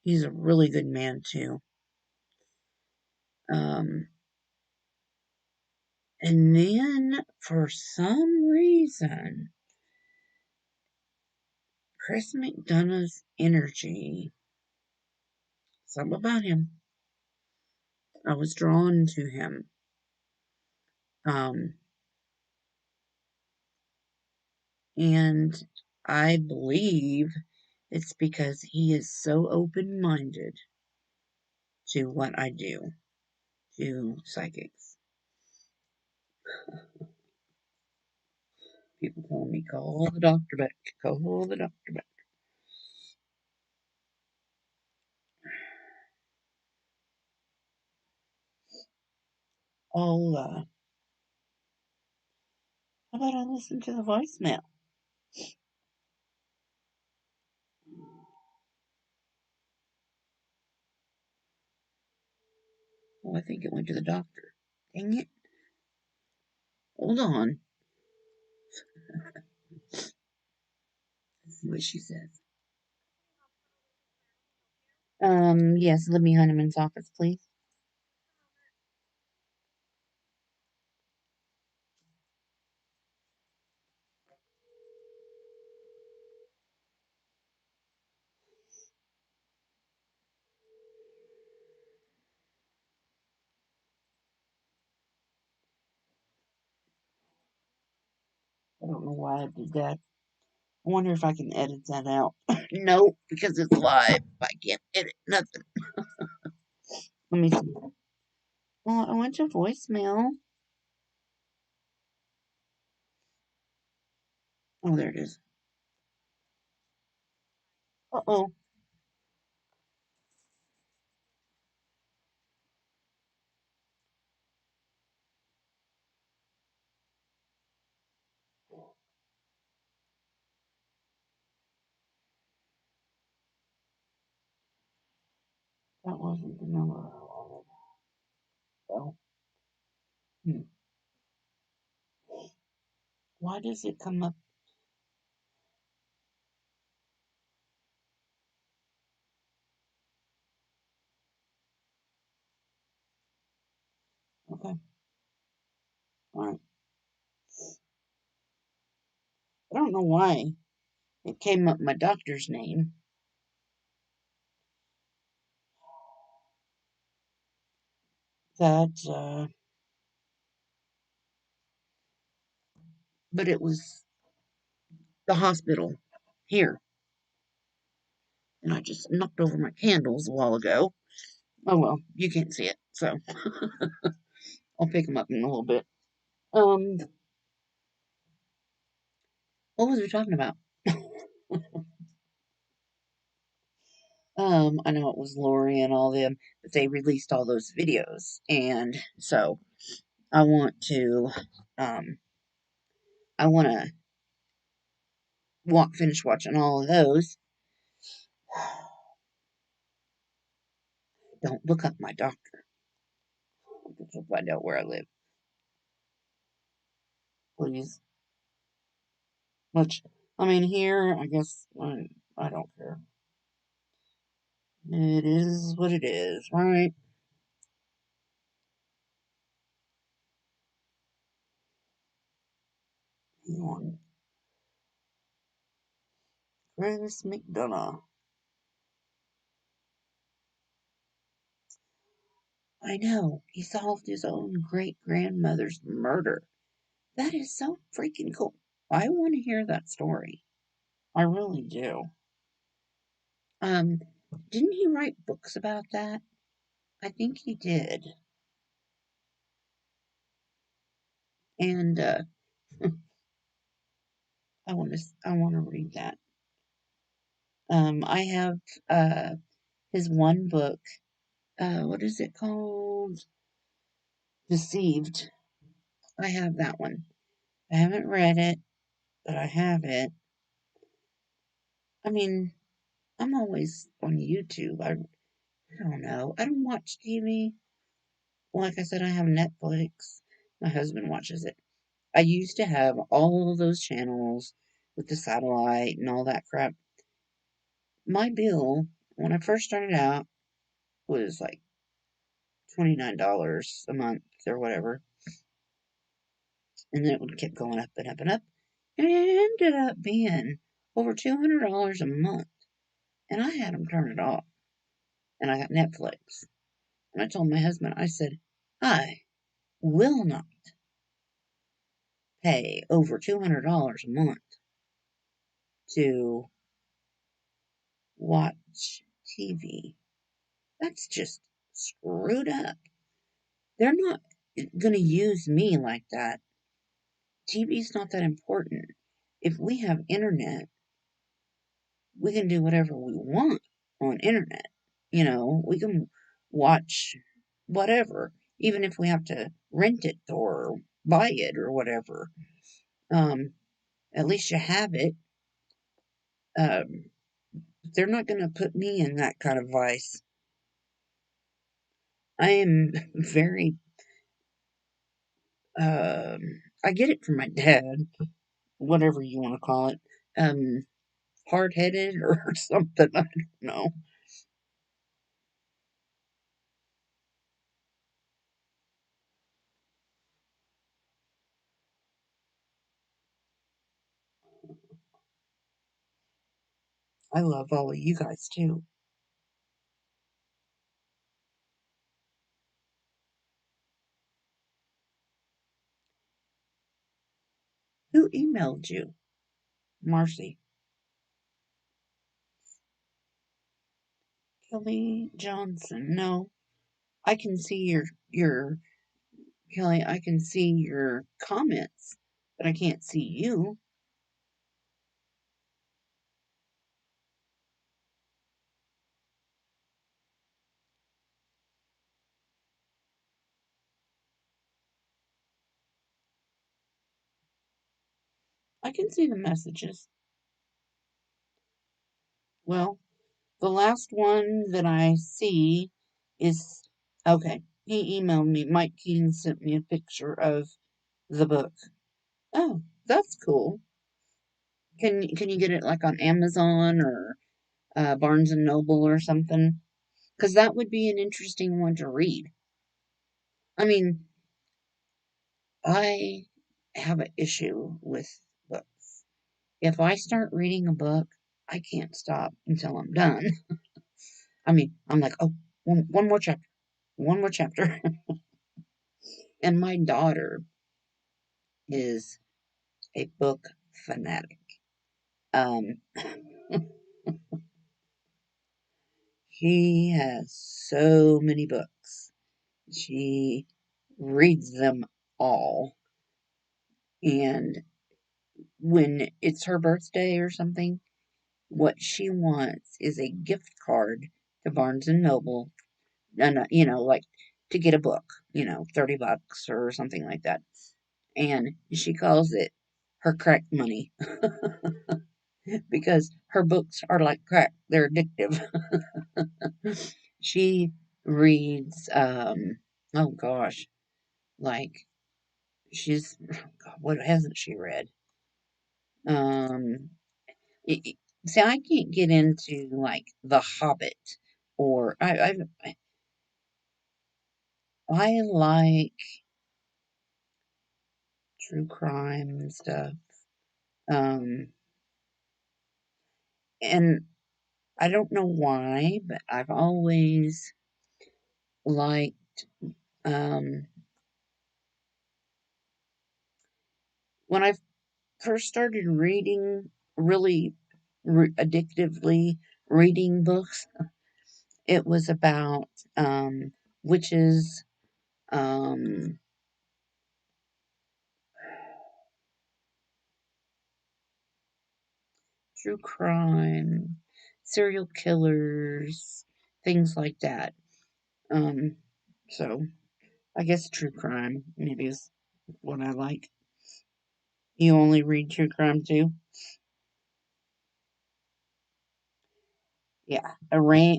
he's a really good man too. Um, and then for some reason, Chris McDonough's energy, something about him, I was drawn to him. Um, and I believe it's because he is so open minded to what I do to psychics. People telling me, call the doctor back, call the doctor back. How about I listen to the voicemail? Oh, I think it went to the doctor. Dang it. Hold on. Let's see what she says. Yes, Libby Honeyman's office, please. I don't know why I did that. I wonder if I can edit that out. No, because it's live. I can't edit nothing. Let me see. Well, I went to voicemail. Oh, there it is. Uh-oh. That wasn't the number I wanted. Well, hmm. Why does it come up? Okay. All right. I don't know why it came up my doctor's name. That, but it was the hospital here. And I just knocked over my candles a while ago. Oh well, you can't see it, so I'll pick them up in a little bit. Um, what was we talking about? I know it was Lori and all them, but they released all those videos, and so I want to, um, I want to finish watching all of those. Don't look up my doctor. You'll find out where I live, please. Which, I mean, here, I guess I don't care. It is what it is, right? Hang on. Chris McDonough. I know. He solved his own great grandmother's murder. That is so freaking cool. I want to hear that story. I really do. Um, didn't he write books about that? I think he did. And I want to read that. I have his one book. What is it called? Deceived. I have that one. I haven't read it, but I have it. I mean, I'm always on YouTube. I don't know. I don't watch TV. Like I said, I have Netflix. My husband watches it. I used to have all of those channels with the satellite and all that crap. My bill, when I first started out, was like $29 a month or whatever. And then it would keep going up and up and up. And it ended up being over $200 a month. And I had him turn it off. And I got Netflix. And I told my husband, I said, I will not pay over $200 a month to watch TV. That's just screwed up. They're not going to use me like that. TV's not that important. If we have internet, we can do whatever we want on internet. We can watch whatever, even if we have to rent it or buy it or whatever. Um, at least you have it. Um, they're not going to put me in that kind of vice. I am very, I get it from my dad, whatever you want to call it, um, hard headed or something. I don't know. I love all of you guys too. Who emailed you? Marcy. Kelly Johnson. No, I can see your Kelly. I can see your comments, but I can't see you. I can see the messages. Well, the last one that I see is okay. He emailed me. Mike Keaton sent me a picture of the book. Oh, that's cool. Can you get it like on Amazon or Barnes and Noble or something? Because that would be an interesting one to read. I mean, I have an issue with books. If I start reading a book, I can't stop until I'm done. I mean, I'm like, oh, one more chapter, one more chapter. And my daughter is a book fanatic. Um, she has so many books. She reads them all. And when it's her birthday or something, what she wants is a gift card to Barnes and Noble, and like to get a book, $30 or something like that. And she calls it her crack money because her books are like crack; they're addictive. She reads, oh gosh, like she's, God, what hasn't she read? Um, it, it- See, I can't get into like The Hobbit, or I like true crime and stuff. Um, and I don't know why, but I've always liked, um, when I first started reading, really addictively reading books, it was about, witches, um, true crime, serial killers, things like that. Um, so I guess true crime maybe is what I like. You only read true crime too? Yeah.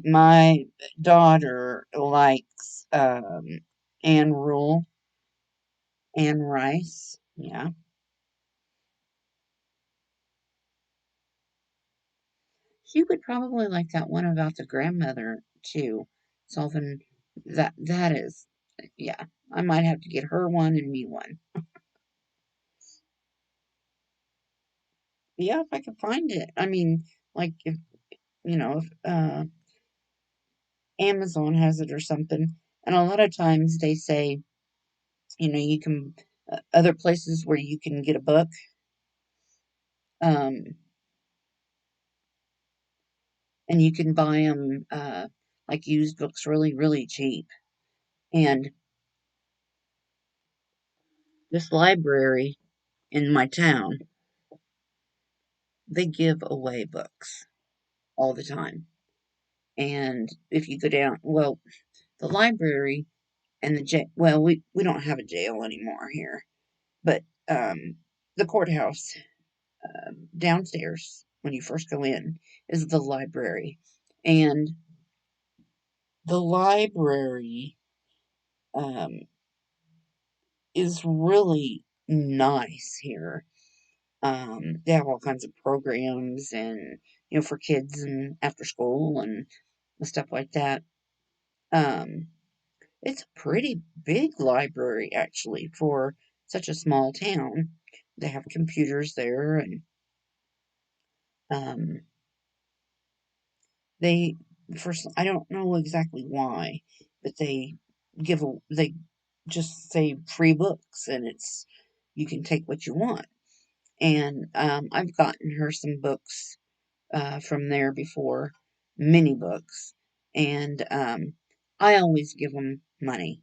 My daughter likes Anne Rule, Anne Rice. Yeah. She would probably like that one about the grandmother too. Solving that is, yeah. I might have to get her one and me one. Yeah, if I can find it. I mean, like if Amazon has it or something. And a lot of times they say, you can other places where you can get a book, um, and you can buy them like used books really, really cheap. And this library in my town, they give away books all the time. And if you go down, well, the library and the jail, well, we don't have a jail anymore here, but the courthouse downstairs when you first go in is the library. And the library um, is really nice here. They have all kinds of programs and, for kids and after school and stuff like that. Um, it's a pretty big library, actually, for such a small town. They have computers there, and um, they first I don't know exactly why, but they just say free books, and it's you can take what you want. And I've gotten her some books from there before, many books. and I always give them money,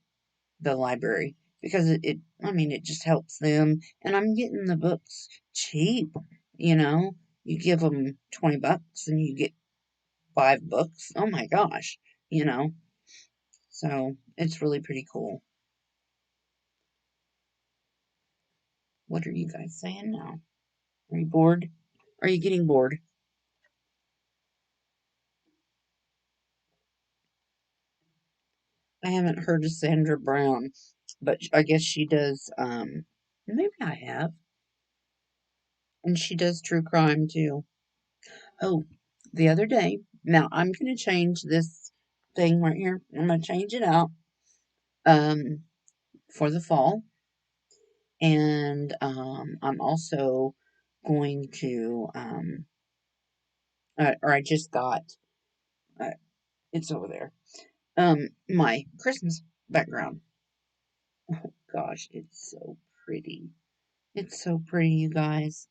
the library, because I mean, it just helps them, and I'm getting the books cheap, you know. You give them $20 and you get 5 books. Oh my gosh, you know. So it's really pretty cool. What are you guys saying now? Are you bored? Are you getting bored? I haven't heard of Sandra Brown, but I guess she does. Maybe I have, and she does true crime too. Oh, the other day. Now I'm gonna change this thing right here. I'm gonna change it out um for the fall, and I'm also going to or I just got uh, it's over there. My Christmas background. Gosh, it's so pretty. It's so pretty, you guys.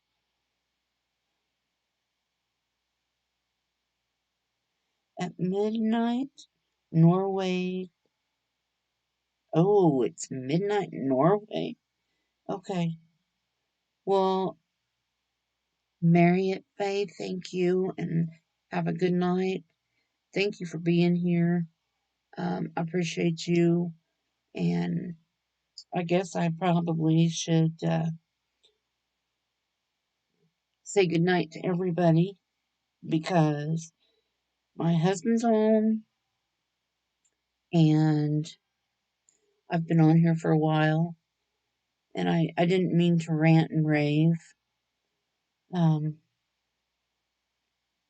At midnight, Norway. Oh, it's midnight Norway. Okay. Well, Marriott Faye, thank you and have a good night. Thank you for being here. I appreciate you. And I guess I probably should say good night to everybody because my husband's home and I've been on here for a while. And I didn't mean to rant and rave. Um,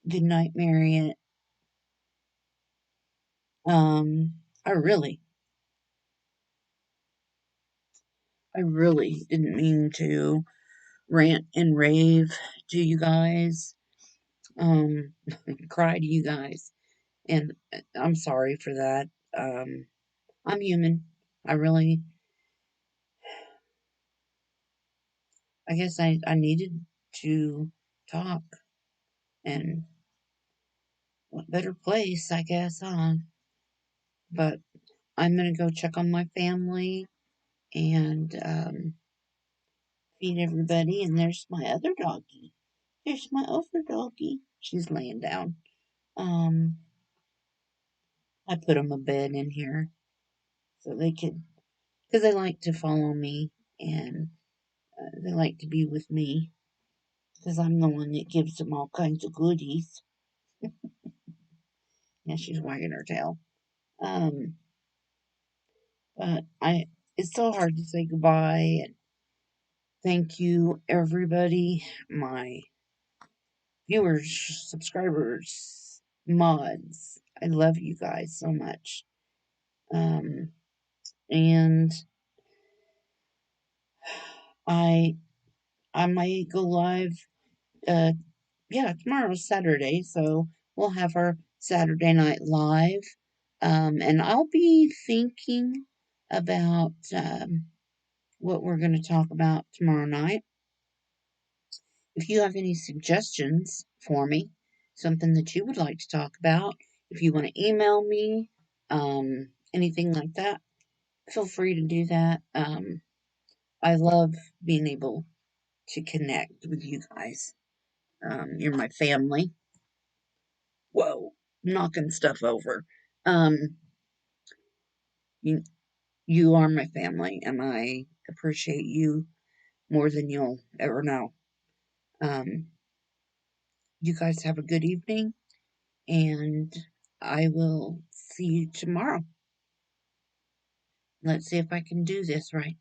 good night, Marriott. I really didn't mean to rant and rave to you guys, um, cry to you guys, and I'm sorry for that. Um, I'm human. I really, I guess I needed to talk, and what better place, I guess, huh? But I'm gonna go check on my family and feed everybody, and there's my other doggy. There's my other doggy. She's laying down. Um, I put them a bed in here so they could, because they like to follow me and they like to be with me because I'm the one that gives them all kinds of goodies. Yeah, she's wagging her tail. Um, but it's so hard to say goodbye and thank you everybody, my viewers, subscribers, mods. I love you guys so much. Um, and I I might go live. Uh, yeah, tomorrow's Saturday, so we'll have our Saturday night live. And I'll be thinking about what we're going to talk about tomorrow night. If you have any suggestions for me, something that you would like to talk about, if you want to email me, anything like that, feel free to do that. I love being able to connect with you guys. You're my family. Whoa, knocking stuff over. Um, you, you are my family, and I appreciate you more than you'll ever know. Um, you guys have a good evening, and I will see you tomorrow. Let's see if I can do this right.